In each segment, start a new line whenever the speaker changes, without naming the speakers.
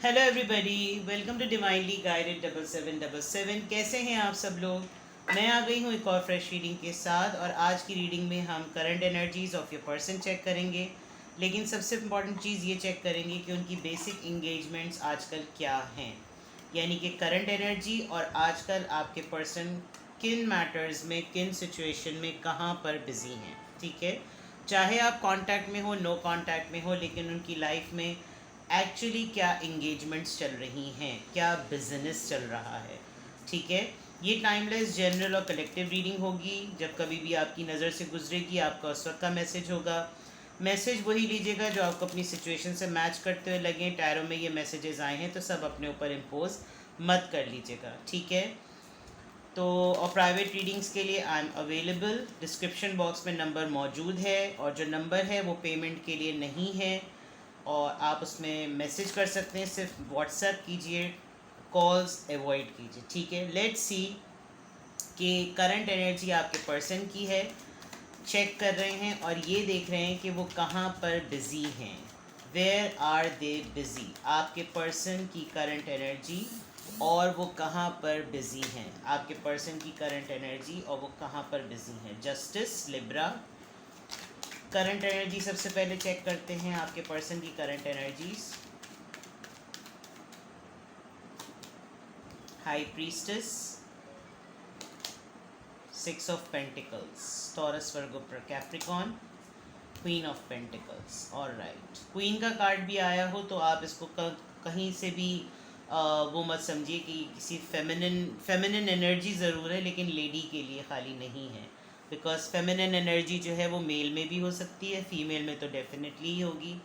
Hello everybody, welcome to divinely guided 7777। कैसे हैं आप सब लोग। मैं आ गई हूँ एक और फ्रेश रीडिंग के साथ, और आज की रीडिंग में हम current energies of your person check करेंगे। लेकिन सबसे इम्पॉर्टेंट चीज़ ये चेक करेंगे कि उनकी बेसिक इंगेजमेंट्स आजकल क्या हैं, यानी कि करंट एनर्जी और आजकल आपके पर्सन किन मैटर्स में, किन सिचुएशन में, कहाँ पर बिज़ी हैं। ठीक है, चाहे आप कांटेक्ट में हो, नो कांटेक्ट में हो, लेकिन उनकी लाइफ में एक्चुअली क्या इंगेजमेंट्स चल रही हैं, क्या बिजनेस चल रहा है। ठीक है, ये टाइमलेस जनरल और कलेक्टिव रीडिंग होगी। जब कभी भी आपकी नज़र से गुजरेगी, आपका उस वक्त का मैसेज होगा। मैसेज वही लीजिएगा जो आपको अपनी सिचुएशन से मैच करते हुए लगे। टायरों में ये मैसेजेस आए हैं तो सब अपने ऊपर इम्पोज मत कर लीजिएगा। ठीक है, तो और प्राइवेट रीडिंग्स के लिए I am available. Description box में नंबर मौजूद है, और जो नंबर है वो पेमेंट के लिए नहीं है, और आप उसमें मैसेज कर सकते हैं। सिर्फ व्हाट्सएप कीजिए, कॉल्स अवॉइड कीजिए। ठीक है, लेट्स सी कि करंट एनर्जी आपके पर्सन की है। चेक कर रहे हैं और ये देख रहे हैं कि वो कहाँ पर बिज़ी हैं। वेयर आर दे बिज़ी, आपके पर्सन की करंट एनर्जी और वो कहाँ पर बिज़ी हैं। आपके पर्सन की करंट एनर्जी और वो कहाँ पर बिज़ी हैं। Justice, Libra. करंट एनर्जी सबसे पहले चेक करते हैं, आपके पर्सन की current energies. High priestess, 6 of pentacles, taurus, Virgo, Capricorn, queen of pentacles. और राइट, क्वीन का कार्ड भी आया हो तो आप इसको कहीं से भी वो मत समझिए कि किसी फेमिनिन एनर्जी ज़रूर है, लेकिन लेडी के लिए खाली नहीं है। बिकॉज फेमिनिन एनर्जी जो है वो मेल में भी हो सकती है, फीमेल में तो डेफिनेटली ही होगी।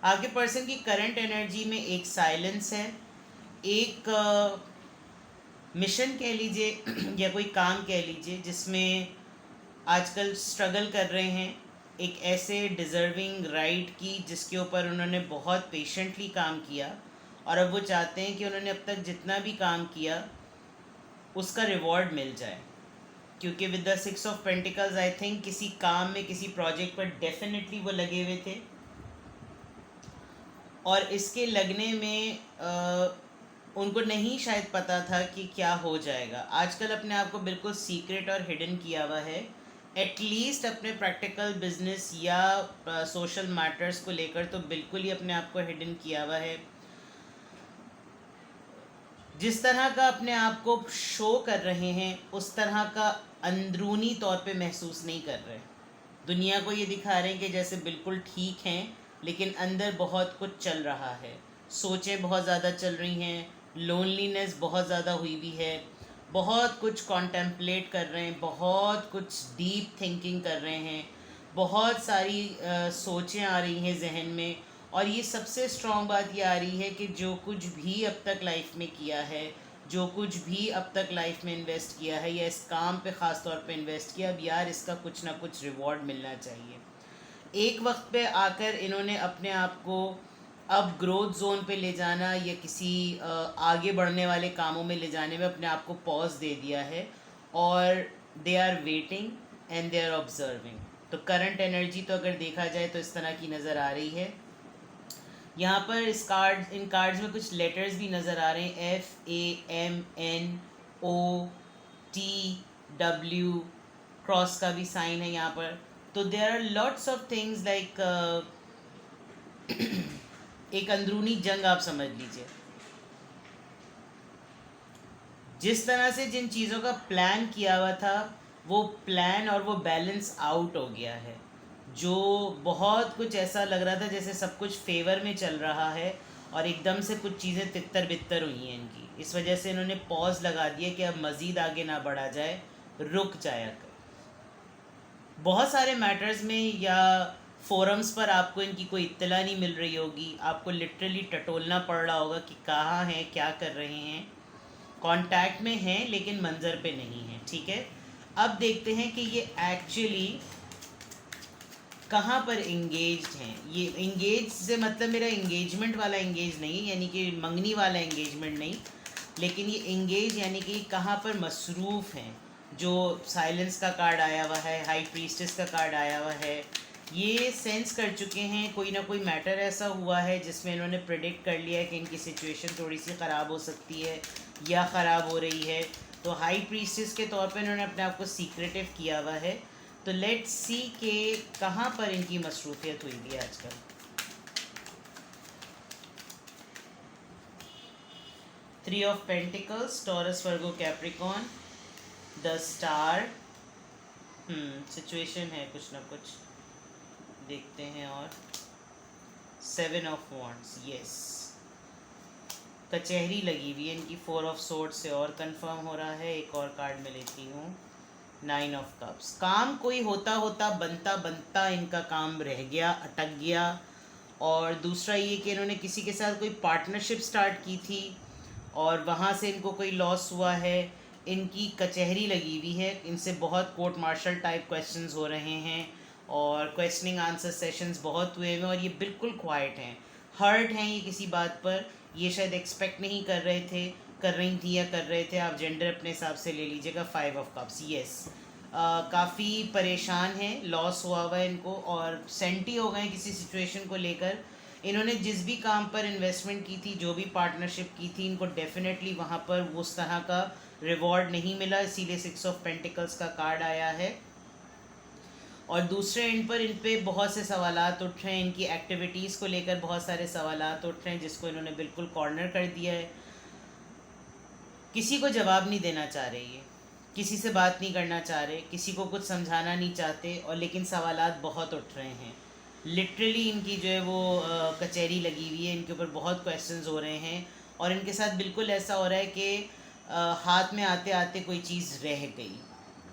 आपके पर्सन की करंट एनर्जी में एक साइलेंस है, एक मिशन कह लीजिए या कोई काम कह लीजिए जिसमें आजकल स्ट्रगल कर रहे हैं एक ऐसे डिज़र्विंग राइट की जिसके ऊपर उन्होंने बहुत पेशेंटली काम किया, और अब वो चाहते हैं कि उन्होंने अब तक जितना भी काम किया उसका रिवॉर्ड मिल जाए। क्योंकि with the 6 of pentacles I think किसी काम में, किसी प्रोजेक्ट पर डेफिनेटली वो लगे हुए थे, और इसके लगने में उनको नहीं शायद पता था कि क्या हो जाएगा। आजकल अपने आप को बिल्कुल सीक्रेट और हिडन किया हुआ है, एटलीस्ट अपने प्रैक्टिकल बिजनेस या सोशल मैटर्स को लेकर तो बिल्कुल ही अपने आप को हिडन किया हुआ है। जिस तरह का अपने आप को शो कर रहे हैं उस तरह का अंदरूनी तौर पे महसूस नहीं कर रहे। दुनिया को ये दिखा रहे हैं कि जैसे बिल्कुल ठीक हैं, लेकिन अंदर बहुत कुछ चल रहा है। सोचें बहुत ज़्यादा चल रही हैं, लोनलीनेस बहुत ज़्यादा हुई भी है, बहुत कुछ कॉन्टेम्पलेट कर रहे हैं, बहुत कुछ डीप थिंकिंग कर रहे हैं, बहुत सारी सोचें आ रही हैं जहन में। और ये सबसे स्ट्रॉन्ग बात ये आ रही है कि जो कुछ भी अब तक लाइफ में किया है, जो कुछ भी अब तक लाइफ में इन्वेस्ट किया है, या इस काम पे ख़ास तौर पे इन्वेस्ट किया, अब यार इसका कुछ ना कुछ रिवॉर्ड मिलना चाहिए। एक वक्त पे आकर इन्होंने अपने आप को अब ग्रोथ जोन पे ले जाना या किसी आगे बढ़ने वाले कामों में ले जाने में अपने आप को पॉज दे दिया है, और they are waiting and they are observing. तो करंट एनर्जी तो अगर देखा जाए तो इस तरह की नज़र आ रही है। यहाँ पर इन कार्ड्स में कुछ लेटर्स भी नज़र आ रहे हैं, FAMNOTW, क्रॉस का भी साइन है यहाँ पर। तो there are lots of things like एक अंदरूनी जंग आप समझ लीजिए। जिस तरह से जिन चीज़ों का प्लान किया हुआ था वो प्लान और वो बैलेंस आउट हो गया है। जो बहुत कुछ ऐसा लग रहा था जैसे सब कुछ फेवर में चल रहा है, और एकदम से कुछ चीज़ें तितर बितर हुई हैं इनकी। इस वजह से इन्होंने पॉज लगा दिया कि अब मज़ीद आगे ना बढ़ा जाए, रुक जाया कर। बहुत सारे मैटर्स में या फोरम्स पर आपको इनकी कोई इत्तला नहीं मिल रही होगी, आपको लिटरली टटोलना पड़ रहा होगा कि कहाँ हैं, क्या कर रहे हैं। कांटेक्ट में हैं लेकिन मंजर पे नहीं हैं। ठीक है, अब देखते हैं कि ये एक्चुअली कहाँ पर इंगेज्ड हैं। ये इंगेज से मतलब मेरा इंगेजमेंट वाला इंगेज नहीं, यानी कि मंगनी वाला इंगेजमेंट नहीं, लेकिन ये इंगेज यानी कि कहाँ पर मसरूफ़ हैं। जो साइलेंस का कार्ड आया हुआ है, हाई प्रीस्टेस का कार्ड आया हुआ है, ये सेंस कर चुके हैं कोई ना कोई मैटर ऐसा हुआ है जिसमें इन्होंने प्रेडिक्ट कर लिया है कि इनकी सिचुएशन थोड़ी सी ख़राब हो सकती है या ख़राब हो रही है। तो हाई प्रीस्टेस के तौर पे इन्होंने अपने आप को सीक्रेटिव किया हुआ है। तो लेट्स सी कि कहाँ पर इनकी मसरूफियत हुई भी आजकल। Three of pentacles, taurus, Virgo, Capricorn, the star. Situation है कुछ ना कुछ, देखते हैं। और 7 ऑफ वॉन्ड्स, यस, कचहरी लगी हुई है इनकी 4 ऑफ सोर्ड से और कंफर्म हो रहा है। एक और कार्ड में लेती हूँ, 9 ऑफ कप्स। काम कोई होता होता बनता बनता इनका काम रह गया, अटक गया। और दूसरा ये कि इन्होंने किसी के साथ कोई पार्टनरशिप स्टार्ट की थी और वहाँ से इनको कोई लॉस हुआ है। इनकी कचहरी लगी हुई है, इनसे बहुत कोर्ट मार्शल टाइप क्वेश्चंस हो रहे हैं और क्वेश्चनिंग आंसर सेशंस बहुत हुए हैं और ये बिल्कुल क्वाइट हैं, हर्ट हैं ये किसी बात पर। ये शायद एक्सपेक्ट नहीं कर रहे थे, कर रही थी या कर रहे थे, आप जेंडर अपने हिसाब से ले लीजिएगा। 5 ऑफ कप्स, यस, काफ़ी परेशान हैं, लॉस हुआ हुआ है इनको और सेंटी हो गए किसी सिचुएशन को लेकर। इन्होंने जिस भी काम पर इन्वेस्टमेंट की थी, जो भी पार्टनरशिप की थी, इनको डेफिनेटली वहाँ पर उस तरह का रिवॉर्ड नहीं मिला, इसीलिए 6 ऑफ पेंटिकल्स का कार्ड आया है। और दूसरे एंड पर इन पे बहुत से सवालात उठ रहे हैं, इनकी एक्टिविटीज़ को लेकर बहुत सारे सवालात उठ रहे हैं जिसको इन्होंने बिल्कुल कॉर्नर कर दिया है। किसी को जवाब नहीं देना चाह रहे, ये किसी से बात नहीं करना चाह रहे, किसी को कुछ समझाना नहीं चाहते, और लेकिन सवालात बहुत उठ रहे हैं। लिटरली इनकी जो है वो कचहरी लगी हुई है, इनके ऊपर बहुत क्वेश्चंस हो रहे हैं और इनके साथ बिल्कुल ऐसा हो रहा है कि हाथ में आते आते कोई चीज़ रह गई।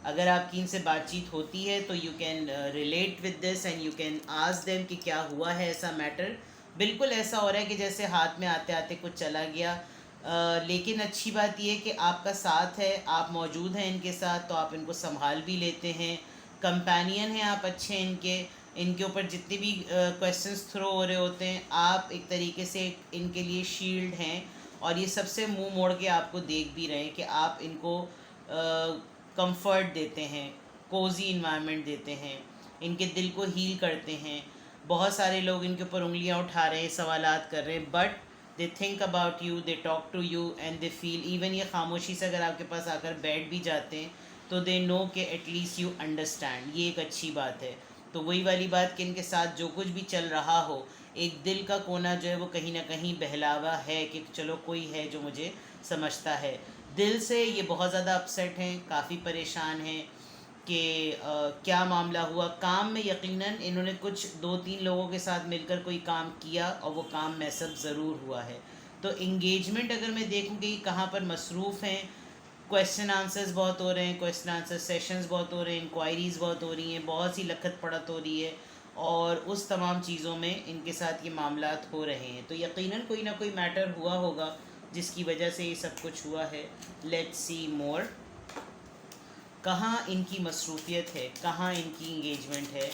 अगर आपकी इनसे बातचीत होती है तो you can relate with this and you can ask them कि क्या हुआ है ऐसा मैटर। बिल्कुल ऐसा हो रहा है कि जैसे हाथ में आते आते कुछ चला गया। लेकिन अच्छी बात यह है कि आपका साथ है, आप मौजूद हैं इनके साथ, तो आप इनको संभाल भी लेते हैं, कंपेनियन हैं आप अच्छे इनके ऊपर जितने भी क्वेश्चंस थ्रो हो रहे होते हैं, आप एक तरीके से इनके लिए शील्ड हैं और ये सबसे मुंह मोड़ के आपको देख भी रहे हैं कि आप इनको कंफर्ट देते हैं, कोजी इन्वायरमेंट देते हैं, इनके दिल को हील करते हैं। बहुत सारे लोग इनके ऊपर उंगलियां उठा रहे हैं, सवालात कर रहे हैं, but they think about you, they talk to you and they feel, even ये खामोशी से अगर आपके पास आकर बैठ भी जाते हैं तो दे नो कि एटलीस्ट यू अंडरस्टैंड। ये एक अच्छी बात है। तो वही वाली बात कि इनके साथ जो कुछ भी चल रहा हो, एक दिल का कोना जो है वो कहीं ना कहीं बहलावा है कि चलो कोई है जो मुझे समझता है। दिल से ये बहुत ज़्यादा अपसेट हैं, काफ़ी परेशान हैं कि क्या मामला हुआ। काम में यकीनन इन्होंने कुछ 2-3 लोगों के साथ मिलकर कोई काम किया और वो काम मैसअप ज़रूर हुआ है। तो इंगेजमेंट अगर मैं देखूँ कि कहाँ पर मसरूफ़ हैं, क्वेश्चन आंसर्स बहुत हो रहे हैं, क्वेश्चन आंसर सेशंस बहुत हो रहे हैं, इंक्वायरीज़ बहुत हो रही हैं, बहुत सी लखत पड़त हो रही है और उस तमाम चीज़ों में इनके साथ ये मामलात हो रहे हैं। तो यकीनन कोई ना कोई मैटर हुआ होगा जिसकी वजह से ये सब कुछ हुआ है। लेट्स सी मोर, कहाँ इनकी मसरूफियत है, कहाँ इनकी इंगेजमेंट है।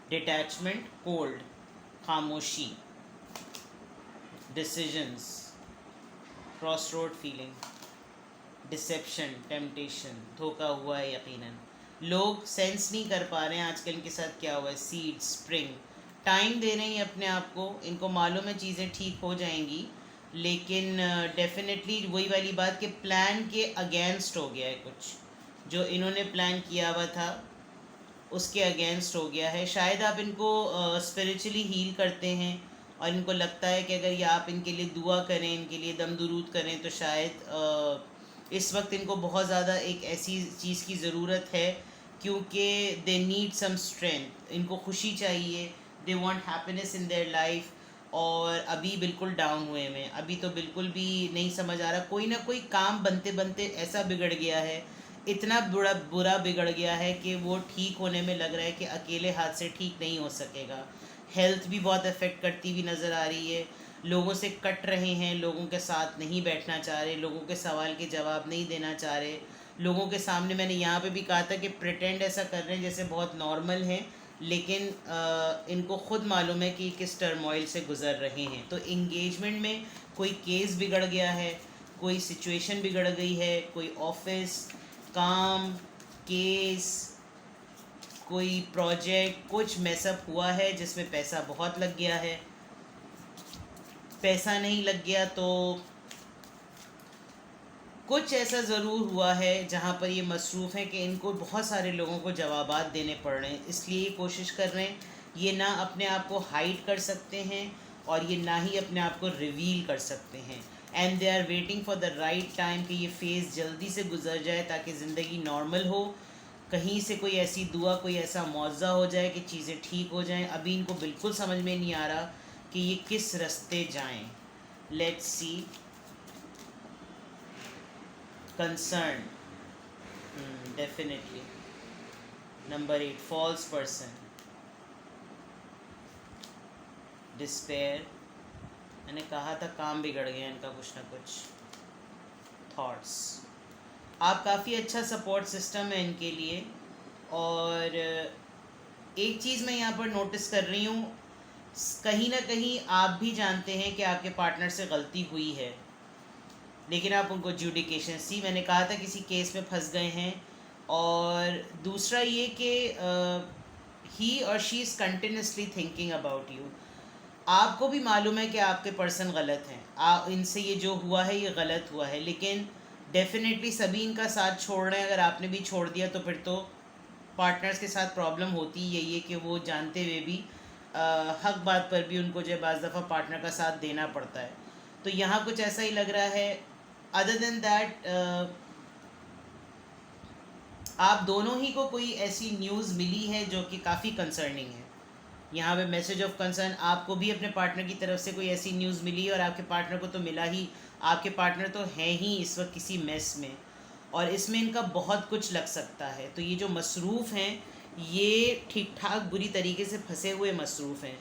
डिटैचमेंट, कोल्ड, खामोशी, decisions, cross road feeling, deception, temptation, धोखा हुआ है यकीनन। लोग सेंस नहीं कर पा रहे हैं आजकल इनके साथ क्या हुआ है। सीड, स्प्रिंग, टाइम दे रहे हैं अपने आप को, इनको मालूम है चीज़ें ठीक हो जाएंगी, लेकिन डेफिनेटली वही वाली बात कि प्लान के अगेंस्ट हो गया है। कुछ जो इन्होंने प्लान किया हुआ था उसके अगेंस्ट हो गया है। शायद आप इनको स्पिरिचुअली हील करते हैं और इनको लगता है कि अगर ये आप इनके लिए दुआ करें, इनके लिए दम दुरूद करें, तो शायद इस वक्त इनको बहुत ज़्यादा एक ऐसी चीज़ की ज़रूरत है क्योंकि दे नीड सम स्ट्रेंथ, इनको खुशी चाहिए, they want happiness in their life. और अभी बिल्कुल डाउन हुए में, अभी तो बिल्कुल भी नहीं समझ आ रहा, कोई ना कोई काम बनते बनते ऐसा बिगड़ गया है, इतना बुरा बिगड़ गया है कि वो ठीक होने में लग रहा है कि अकेले हाथ से ठीक नहीं हो सकेगा। हेल्थ भी बहुत अफेक्ट करती हुई नज़र आ रही है, लोगों से कट रहे हैं, लोगों के साथ नहीं बैठना चाह रहे, लोगों के सवाल के जवाब नहीं देना चाह रहे, लोगों के सामने, मैंने यहाँ पे भी कहा था कि प्रिटेंड ऐसा कर रहे हैं जैसे बहुत नॉर्मल हैं, लेकिन इनको खुद मालूम है कि किस टर्मोइल से गुज़र रहे हैं। तो इंगेजमेंट में कोई केस बिगड़ गया है, कोई सिचुएशन बिगड़ गई है, कोई ऑफिस, काम, केस, कोई प्रोजेक्ट, कुछ मैसअप हुआ है जिसमें पैसा बहुत लग गया है। पैसा नहीं लग गया तो कुछ ऐसा ज़रूर हुआ है जहाँ पर ये मसरूफ़ हैं कि इनको बहुत सारे लोगों को जवाबात देने पड़ रहे हैं, इसलिए ये कोशिश कर रहे हैं ये ना अपने आप को हाइड कर सकते हैं और ये ना ही अपने आप को रिवील कर सकते हैं। And they are waiting for the right time कि ये फेज़ जल्दी से गुजर जाए ताकि ज़िंदगी नॉर्मल हो, कहीं से कोई ऐसी दुआ, कोई ऐसा मुआवजा हो जाए कि चीज़ें ठीक हो जाएं। अभी इनको बिल्कुल समझ में नहीं आ रहा कि ये किस रास्ते जाएं। Let's see. Concern, definitely. Number 8, false person, despair. मैंने कहा था काम बिगड़ गया इनका कुछ ना कुछ। थॉट्स, आप काफ़ी अच्छा सपोर्ट सिस्टम है इनके लिए। और एक चीज़ मैं यहाँ पर नोटिस कर रही हूँ, कहीं ना कहीं आप भी जानते हैं कि आपके पार्टनर से गलती हुई है, लेकिन आप उनको एडजुडिकेशन सी, मैंने कहा था किसी केस में फंस गए हैं। और दूसरा ये कि ही और she is continuously thinking about you. आपको भी मालूम है कि आपके पर्सन गलत हैं, इनसे ये जो हुआ है ये गलत हुआ है, लेकिन डेफिनेटली सभी इनका साथ छोड़ रहे हैं। अगर आपने भी छोड़ दिया तो फिर तो पार्टनर्स के साथ प्रॉब्लम होती ही यही है कि वो जानते हुए भी हक बात पर भी उनको जो बाज़ दफ़ा पार्टनर का साथ देना पड़ता है। तो यहाँ कुछ ऐसा ही लग रहा है। अदर देन दैट आप दोनों ही को कोई ऐसी न्यूज़ मिली है जो कि काफ़ी कंसर्निंग है। यहाँ पे मैसेज ऑफ कंसर्न, आपको भी अपने पार्टनर की तरफ से कोई ऐसी न्यूज़ मिली है और आपके पार्टनर को तो मिला ही। आपके पार्टनर तो हैं ही इस वक्त किसी मेस में, और इसमें इनका बहुत कुछ लग सकता है। तो ये जो मसरूफ़ हैं ये ठीक ठाक बुरी तरीके से फंसे हुए मसरूफ़ हैं।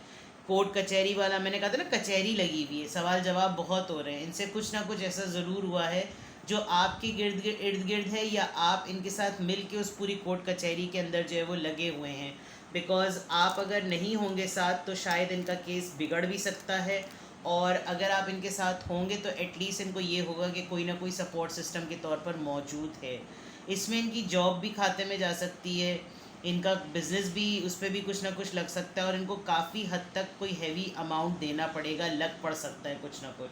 कोर्ट कचहरी वाला, मैंने कहा था ना कचहरी लगी हुई है, सवाल जवाब बहुत हो रहे हैं। इनसे कुछ ना कुछ ऐसा ज़रूर हुआ है जो आपके इर्द गिर्द है, या आप इनके साथ मिल के उस पूरी कोर्ट कचहरी के अंदर जो है वो लगे हुए हैं। बिकॉज़ आप अगर नहीं होंगे साथ तो शायद इनका केस बिगड़ भी सकता है, और अगर आप इनके साथ होंगे तो एटलीस्ट इनको ये होगा कि कोई ना कोई सपोर्ट सिस्टम के तौर पर मौजूद है। इसमें इनकी जॉब भी खाते में जा सकती है, इनका बिज़नेस भी, उस पर भी कुछ ना कुछ लग सकता है, और इनको काफ़ी हद तक कोई हैवी अमाउंट देना पड़ेगा, लग पड़ सकता है कुछ ना कुछ।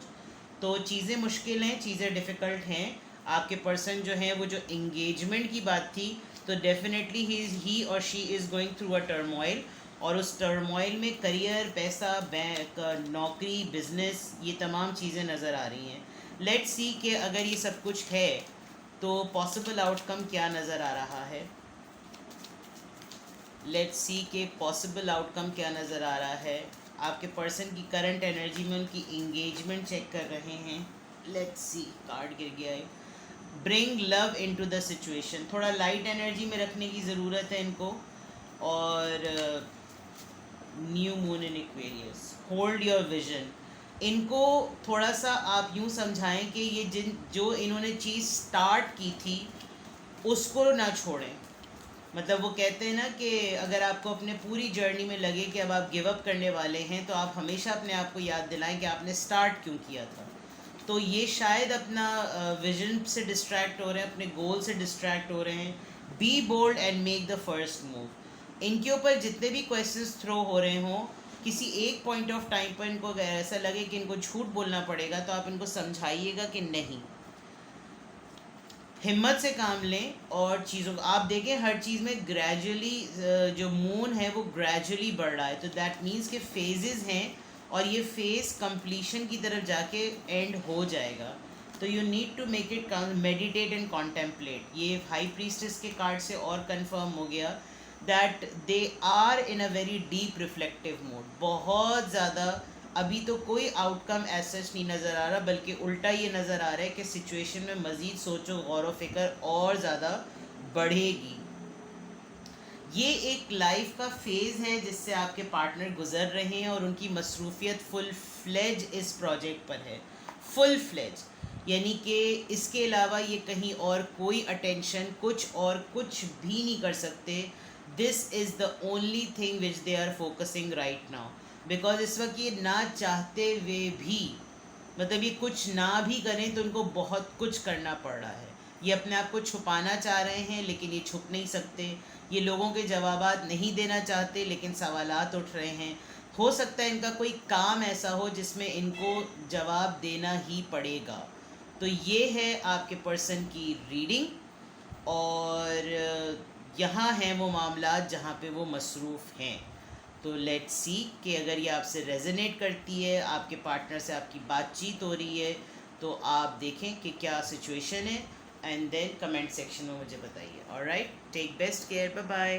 तो चीज़ें मुश्किल हैं, चीज़ें डिफ़िकल्ट हैं। आपके पर्सन जो हैं वो जो इंगेजमेंट की बात थी, तो डेफिनेटली ही और she is going through a turmoil, और उस टर्मोइल में करियर, पैसा, बैंक, नौकरी, बिज़नेस, ये तमाम चीज़ें नज़र आ रही हैं। लेट्स सी कि अगर ये सब कुछ है तो पॉसिबल आउटकम क्या नज़र आ रहा है। लेट्स सी के पॉसिबल आउटकम क्या नज़र आ रहा है। आपके पर्सन की करंट एनर्जी में उनकी इंगेजमेंट चेक कर रहे हैं। लेट्स सी, कार्ड गिर गया है। Bring love into the situation, थोड़ा लाइट एनर्जी में रखने की ज़रूरत है इनको। और new moon in Aquarius, hold your vision. इनको थोड़ा सा आप यूँ समझाएं कि ये जो इन्होंने चीज़ स्टार्ट की थी उसको ना छोड़ें। मतलब वो कहते हैं ना कि अगर आपको अपने पूरी जर्नी में लगे कि अब आप गिव अप करने वाले हैं, तो आप हमेशा अपने आप को याद दिलाएं कि आपने स्टार्ट क्यों किया था। तो ये शायद अपना विजन से डिस्ट्रैक्ट हो रहे हैं, अपने गोल से डिस्ट्रैक्ट हो रहे हैं। Be bold and make the first move. इनके ऊपर जितने भी क्वेश्चंस थ्रो हो रहे हों, किसी एक पॉइंट ऑफ टाइम पर इनको अगर ऐसा लगे कि इनको झूठ बोलना पड़ेगा, तो आप इनको समझाइएगा कि नहीं, हिम्मत से काम लें। और चीज़ों को आप देखें, हर चीज़ में ग्रेजुअली जो मून है वो ग्रेजुअली बढ़ रहा है, तो दैट मीन्स के फेजेस हैं, और ये फेज़ कंप्लीशन की तरफ जाके एंड हो जाएगा। तो you need to make it meditate and contemplate. ये हाई प्रीस्टेस के कार्ड से और कंफर्म हो गया that they are in a very deep reflective mode. बहुत ज़्यादा अभी तो कोई आउटकम एज सच नहीं नज़र आ रहा, बल्कि उल्टा ये नज़र आ रहा है कि सिचुएशन में मज़ीद सोचो, गौर व फिक्र और ज़्यादा बढ़ेगी। ये एक लाइफ का फेज़ है जिससे आपके पार्टनर गुज़र रहे हैं, और उनकी मसरूफियत फुल फ्लेज इस प्रोजेक्ट पर है। फुल फ्लेज यानी कि इसके अलावा ये कहीं और कोई अटेंशन, कुछ और कुछ भी नहीं कर सकते। This is the only thing which they are focusing right now. Because इस वक्त ये ना चाहते हुए भी, मतलब ये कुछ ना भी करें तो उनको बहुत कुछ करना पड़ रहा है। ये अपने आप को छुपाना चाह रहे हैं लेकिन ये छुप नहीं सकते, ये लोगों के जवाबात नहीं देना चाहते लेकिन सवालात उठ रहे हैं। हो सकता है इनका कोई काम ऐसा हो जिसमें इनको जवाब देना ही पड़ेगा। तो ये है आपके पर्सन की रीडिंग, और यहाँ हैं वो मामलात जहाँ पे वो मसरूफ़ हैं। तो लेट्स सी कि अगर ये आपसे रेजोनेट करती है, आपके पार्टनर से आपकी बातचीत हो रही है, तो आप देखें कि क्या सिचुएशन है, एंड देन कमेंट सेक्शन में मुझे बताइए। Alright, take best care, bye bye.